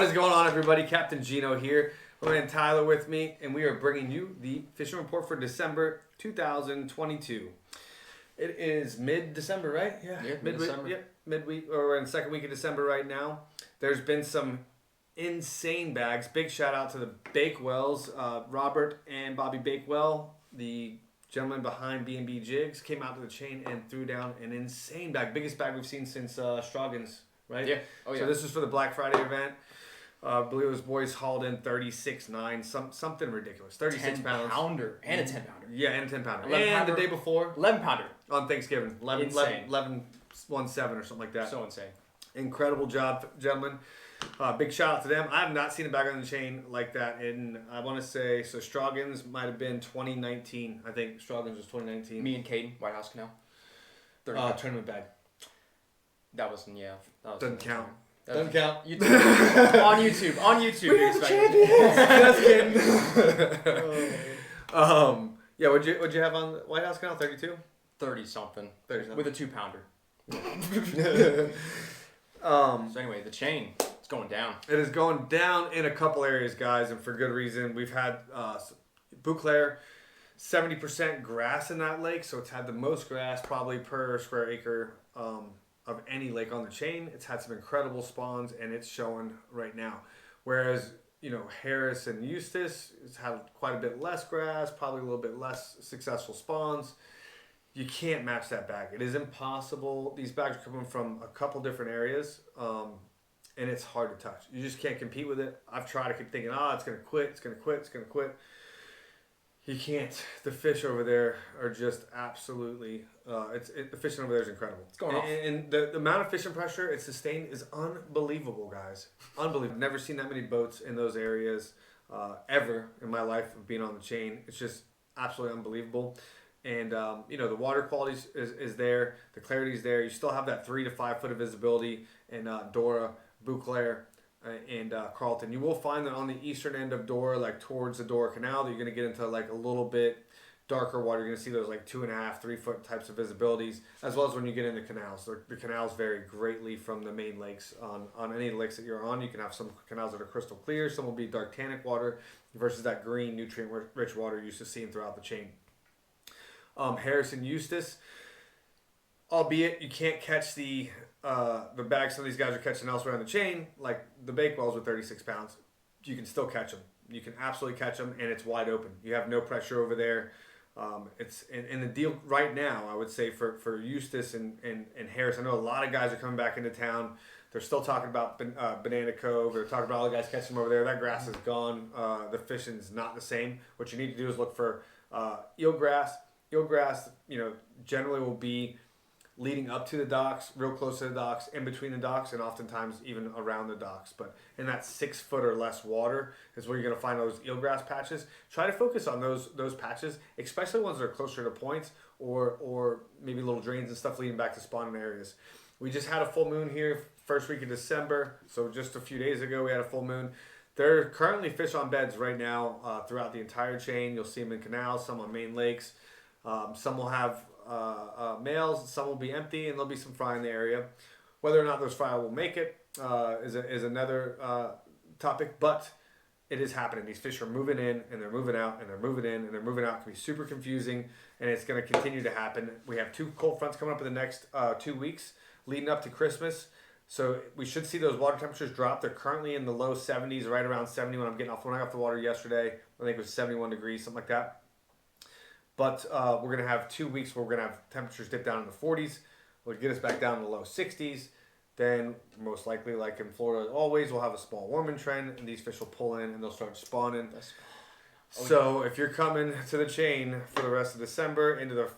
What is going on, everybody? Captain Gino here. And Tyler with me, and we are bringing you the Fisherman report for December 2022. It is mid-December, right? Yeah, mid-December. Yep, midweek, or we're in the second week of December right now. There's been some insane bags. Big shout out to the Bakewells, Robert and Bobby Bakewell, the gentleman behind B&B Jigs, came out to the chain and threw down an insane bag. Biggest bag we've seen since Strogans, right? Yeah. Oh, yeah. So this was for the Black Friday event. I believe those boys hauled in 36.9, something ridiculous. 36 pounds. 10-pounder. And a 10-pounder. Yeah, and a 10-pounder. 11-pounder. And the day before, 11-pounder. on Thanksgiving, 11-17 or something like that. So insane. Incredible job, gentlemen. Big shout out to them. I have not seen a bag on the chain like that in, I want to say, so Strogans might have been 2019. I think Strogans was 2019. Me and Caden, White House Canal. Tournament bag. That wasn't, yeah. That was Doesn't count. Doesn't count. on YouTube. On YouTube. We're the champions. Just kidding. Yeah, what'd you have on White House Canal? 32? 30-something. 30-something. With a 2-pounder. So anyway, the chain, it's going down. It is going down in a couple areas, guys, and for good reason. We've had Beuclaire, 70% grass in that lake, so it's had the most grass probably per square acre of any lake on the chain. It's had some incredible spawns, and it's showing right now. Whereas, Harris and Eustis, it's had quite a bit less grass, probably a little bit less successful spawns. You can't match that bag. It is impossible. These bags are coming from a couple different areas, and it's hard to touch. You just can't compete with it. I've tried to keep thinking, it's going to quit, it's going to quit, it's going to quit. You can't. The fish over there are just absolutely, the fishing over there is incredible. It's going off. And the amount of fishing pressure it's sustained is unbelievable, guys. Unbelievable. I've never seen that many boats in those areas ever in my life of being on the chain. It's just absolutely unbelievable. And, the water quality is there. The clarity is there. You still have that 3 to 5 foot of visibility in Dora, Beuclaire, and Carlton. You will find that on the eastern end of Dora, like towards the Dora Canal, that you're going to get into like a little bit darker water. You're going to see those like 2.5, 3 foot types of visibilities, as well as when you get into canals. The canals vary greatly from the main lakes. On any lakes that you're on, you can have some canals that are crystal clear. Some will be dark tannic water versus that green, nutrient-rich water you're used to seeing throughout the chain. Harris and Eustis, albeit you can't catch the bags some of these guys are catching elsewhere on the chain, like the Bakewells with 36 pounds. You can still catch them. You can absolutely catch them, and it's wide open. You have no pressure over there. It's in the deal right now, I would say, for Eustis and Harris. I know a lot of guys are coming back into town. They're still talking about Banana Cove. They're talking about all the guys catching them over there. That grass is gone. The fishing's not the same. What you need to do is look for eelgrass. Eelgrass, generally will be leading up to the docks, real close to the docks, in between the docks, and oftentimes even around the docks. But in that 6 foot or less water is where you're going to find those eelgrass patches. Try to focus on those patches, especially ones that are closer to points or maybe little drains and stuff leading back to spawning areas. We just had a full moon here, first week of December, so just a few days ago we had a full moon. There are currently fish on beds right now throughout the entire chain. You'll see them in canals, some on main lakes. Some will have males, some will be empty, and there'll be some fry in the area. Whether or not those fry will make it is another topic, but it is happening. These fish are moving in, and they're moving out, and they're moving in, and they're moving out. It can be super confusing, and it's going to continue to happen. We have 2 cold fronts coming up in the next 2 weeks leading up to Christmas. So we should see those water temperatures drop. They're currently in the low 70s, right around 70 when I got off the water yesterday. I think it was 71 degrees, something like that. But we're going to have 2 weeks where we're going to have temperatures dip down in the 40s. We'll get us back down in the low 60s. Then, most likely, like in Florida always, we'll have a small warming trend, and these fish will pull in, and they'll start spawning. So if you're coming to the chain for the rest of December into the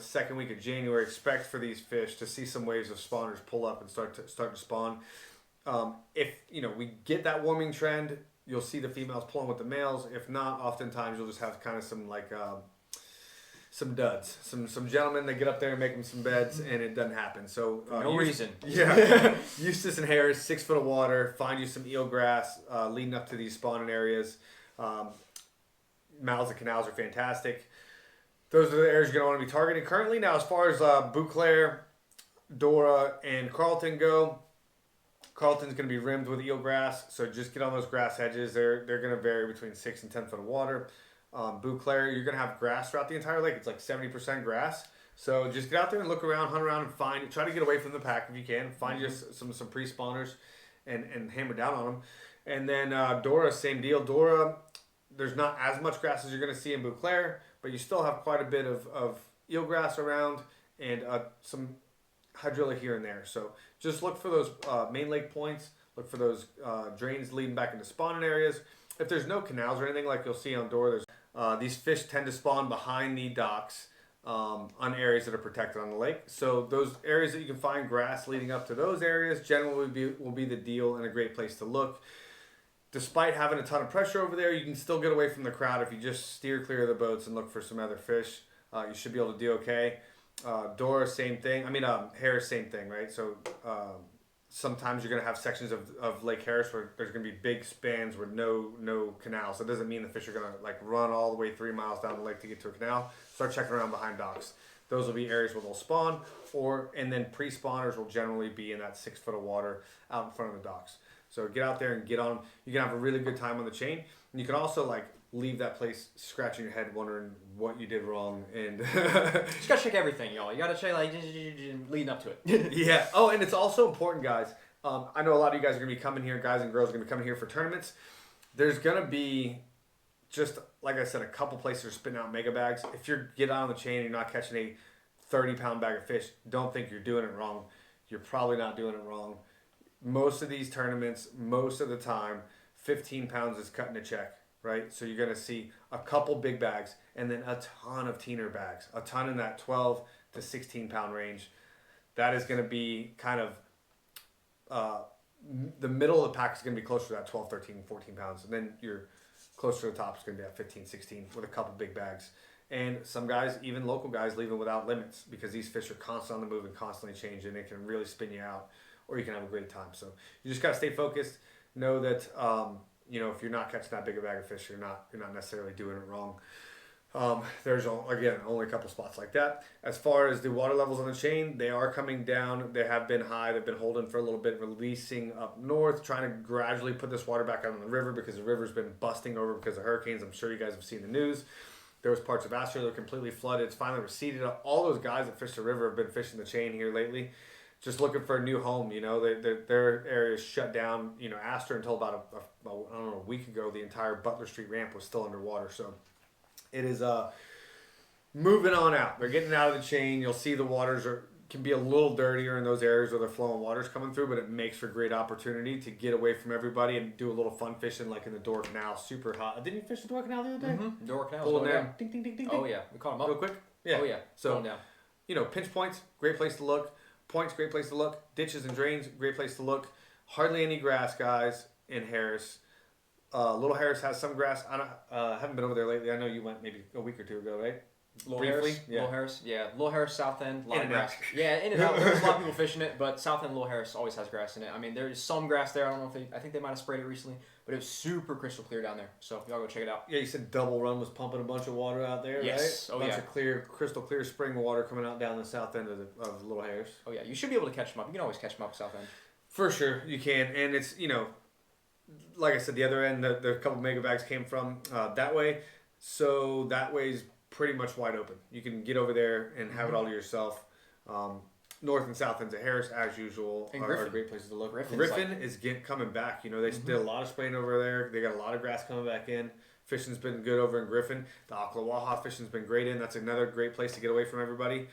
second week of January, expect for these fish to see some waves of spawners pull up and start to spawn. If we get that warming trend, you'll see the females pulling with the males. If not, oftentimes you'll just have kind of some some duds, some gentlemen that get up there and make them some beds, and it doesn't happen. So no reason. Yeah, Eustis and Harris, 6 foot of water. Find you some eelgrass leading up to these spawning areas. Mouths and canals are fantastic. Those are the areas you're going to want to be targeting currently. Now, as far as Beuclaire, Dora, and Carlton go, Carlton's going to be rimmed with eelgrass, so just get on those grass edges. They're going to vary between 6 and 10 foot of water. Beuclaire, you're going to have grass throughout the entire lake. It's like 70% grass. So just get out there and look around, hunt around, and try to get away from the pack if you can. Find just some pre-spawners and hammer down on them. And then Dora, same deal. Dora, there's not as much grass as you're going to see in Beuclaire, but you still have quite a bit of eelgrass around and some hydrilla here and there. So just look for those main lake points. Look for those drains leading back into spawning areas. If there's no canals or anything like you'll see on Dora, these fish tend to spawn behind the docks on areas that are protected on the lake. So those areas that you can find grass leading up to those areas generally will be the deal and a great place to look. Despite having a ton of pressure over there, you can still get away from the crowd if you just steer clear of the boats and look for some other fish. You should be able to do okay. Dora, same thing. Harris, same thing, right? So sometimes you're going to have sections of Lake Harris where there's going to be big spans with no canals. So it doesn't mean the fish are going to like run all the way 3 miles down the lake to get to a canal. Start checking around behind docks. Those will be areas where they'll spawn, and then pre-spawners will generally be in that 6 foot of water out in front of the docks. So get out there and get on them. You can have a really good time on the chain. And you can also like leave that place scratching your head wondering what you did wrong. And just gotta check everything, y'all. You gotta check like leading up to it. Yeah. Oh, and it's also important, guys. I know a lot of you guys are gonna be coming here, guys and girls are gonna be coming here for tournaments. There's gonna be just like I said, a couple places are spitting out mega bags. If you get out on the chain and you're not catching a 30-pound bag of fish, don't think you're doing it wrong. You're probably not doing it wrong. Most of these tournaments, most of the time, 15 pounds is cutting a check, right? So you're going to see a couple big bags and then a ton of teener bags, a ton in that 12 to 16 pound range. That is going to be kind of the middle of the pack is going to be closer to that 12, 13, 14 pounds. And then you're closer to the top is going to be at 15, 16 with a couple big bags. And some guys, even local guys, leave them without limits because these fish are constantly on the move and constantly changing. It can really spin you out. Or you can have a great time. So you just gotta stay focused. Know that if you're not catching that big a bag of fish, you're not necessarily doing it wrong. There's only a couple spots like that. As far as the water levels on the chain, they are coming down. They have been high. They've been holding for a little bit, releasing up north, trying to gradually put this water back out on the river because the river's been busting over because of hurricanes. I'm sure you guys have seen the news. There was parts of Astor that were completely flooded. It's finally receded. All those guys that fish the river have been fishing the chain here lately. Just looking for a new home, their area is shut down. Astor until about a week ago, the entire Butler Street ramp was still underwater. So it is moving on out. They're getting out of the chain. You'll see the waters can be a little dirtier in those areas where the flowing water's coming through, but it makes for great opportunity to get away from everybody and do a little fun fishing, like in the Dora Canal. Super hot. Didn't you fish the Dora Canal the other day? Mm-hmm. Dora Canal. Pulling down. Ding, ding, ding, ding. Oh yeah, we caught them up real quick. Yeah. Oh yeah. So going down. Pinch points, great place to look. Points, great place to look. Ditches and drains, great place to look. Hardly any grass, guys, in Harris. Little Harris has some grass. I haven't been over there lately. I know you went maybe a week or two ago, right? Little Harris, yeah. Little Harris, South End, a lot of grass. Yeah, in and out. There's a lot of people fishing it, but South End, Little Harris always has grass in it. I mean, there's some grass there. I don't know if I think they might have sprayed it recently, but it was super crystal clear down there. So y'all go check it out. Yeah, you said Double Run was pumping a bunch of water out there, yes. right? Oh, bunch of crystal clear spring water coming out down the south end of Little Harris. Oh yeah, you should be able to catch them up. You can always catch them up South End. For sure, you can, and it's like I said, the other end, the couple mega bags came from that way, so that way's pretty much wide open. You can get over there and have it all to yourself. North and south ends of Harris, as usual, are great places to look. Griffen is coming back. They did a lot of spraying over there. They got a lot of grass coming back in. Fishing's been good over in Griffen. The Oclawaha fishing's been great in. That's another great place to get away from everybody.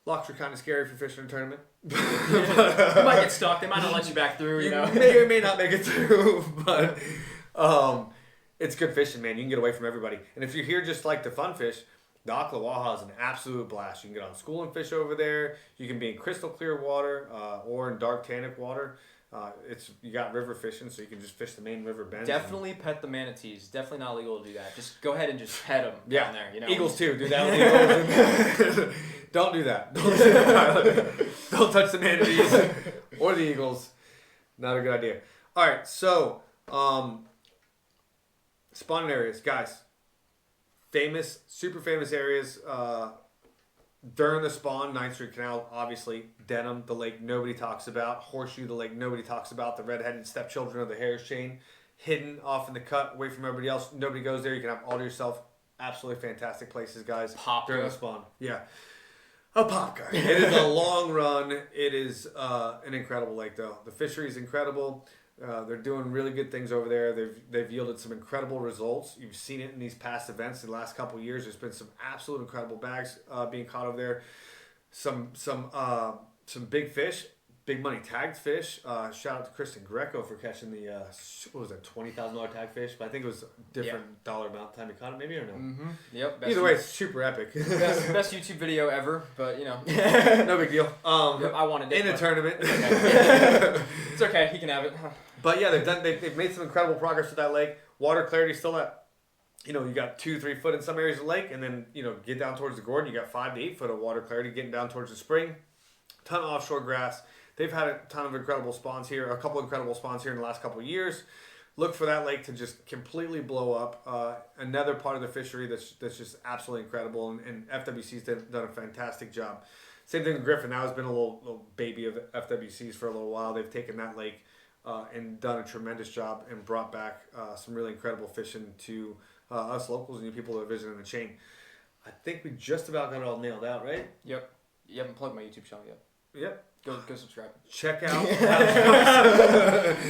Locks are kind of scary if you're fishing a tournament. You might get stuck. They might not let you back through. You may or may not make it through, but it's good fishing, man. You can get away from everybody. And if you're here just like to fun fish, the Oclawaha is an absolute blast. You can get on school and fish over there. You can be in crystal clear water or in dark tannic water. You got river fishing, so you can just fish the main river bends. Definitely pet the manatees. Definitely not illegal to do that. Just go ahead and just pet them down there. Eagles too. Do that with eagles. Don't do that. Don't touch the manatees or the eagles. Not a good idea. All right, so spawning areas, guys. Super famous areas. during the spawn, 9th Street Canal, obviously, Denham, the lake nobody talks about. Horseshoe, the lake nobody talks about. The red-headed stepchildren of the Harris chain, hidden off in the cut, away from everybody else. Nobody goes there. You can have all to yourself. Absolutely fantastic places, guys. During the spawn. Yeah. A pop guy. It is a long run. It is an incredible lake, though. The fishery is incredible. They're doing really good things over there. They've yielded some incredible results. You've seen it in these past events in the last couple of years. There's been some absolute incredible bags being caught over there. Some big fish, big money tagged fish. Shout out to Kristen Greco for catching the what was that, $20,000 tag fish? But I think it was a different dollar amount the time he caught it, maybe, or no? Mm-hmm. Yep. Either way, it's super epic. best YouTube video ever, but no big deal. I wanted it in a tournament. It's okay. He can have it. But yeah, they've made some incredible progress with that lake. Water clarity still at, you got 2-3 foot in some areas of the lake, and then get down towards the Gordon, you got 5 to 8 foot of water clarity getting down towards the spring. Ton of offshore grass. They've had a ton of incredible spawns here, a couple incredible spawns here in the last couple of years. Look for that lake to just completely blow up. Another part of the fishery that's just absolutely incredible, and FWC's done a fantastic job. Same thing with Griffen. That has been a little baby of FWC's for a little while. They've taken that lake and done a tremendous job and brought back some really incredible fishing to us locals and you people that are visiting the chain. I think we just about got it all nailed out, right? Yep. You haven't plugged my YouTube channel yet. Yep. Go subscribe. Check out.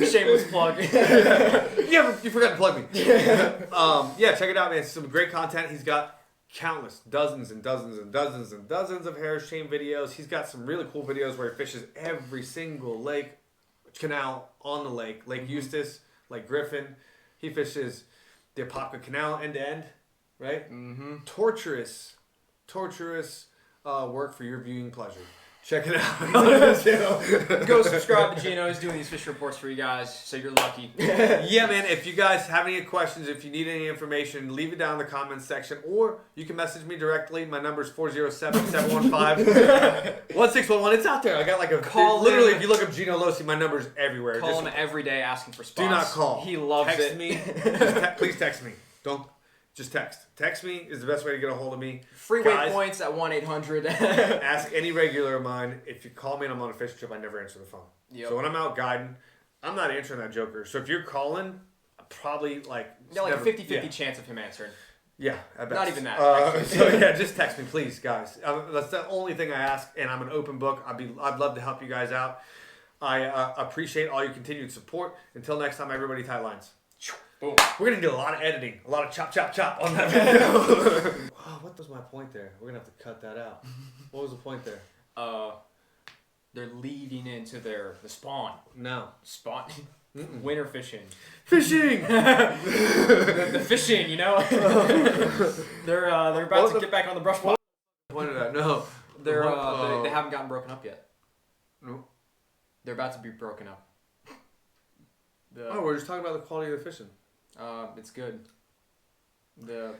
Shameless plug. Yeah, you forgot to plug me. Yeah, check it out, man. Some great content. He's got countless, dozens and dozens and dozens and dozens of Harris chain videos. He's got some really cool videos where he fishes every single lake, canal on the lake. Lake Eustis, Lake Griffen. He fishes the Apopka Canal end to end, right? Mm-hmm. Torturous work for your viewing pleasure. Check it out. Go subscribe to Gino. He's doing these fish reports for you guys, so you're lucky. Yeah, man. If you guys have any questions, if you need any information, leave it down in the comments section, or you can message me directly. My number is 407-715-1611. It's out there. I got like a call. Literally, if you look up Gino Losi, my number is everywhere. Call him every day asking for spots. Do not call. He loves text it. Me. Please text me. Don't. Just text. Text me is the best way to get a hold of me. Free waypoints at 1-800. Ask any regular of mine. If you call me and I'm on a fishing trip, I never answer the phone. Yep. So when I'm out guiding, I'm not answering that joker. So if you're calling, probably like... Yeah, like a 50-50 chance of him answering. Yeah, I bet. Not even that. So yeah, just text me, please, guys. That's the only thing I ask, and I'm an open book. I'd love to help you guys out. I appreciate all your continued support. Until next time, everybody, tight lines. Boom. We're going to do a lot of editing. A lot of chop, chop, chop on that video. Oh, what was my point there? We're going to have to cut that out. What was the point there? They're leading into the spawn. No. Spawn. Winter fishing. Fishing! the fishing, They're about to get back on the brush pile. Point of that? No. They haven't gotten broken up yet. No. They're about to be broken up. We're just talking about the quality of the fishing. It's good. No.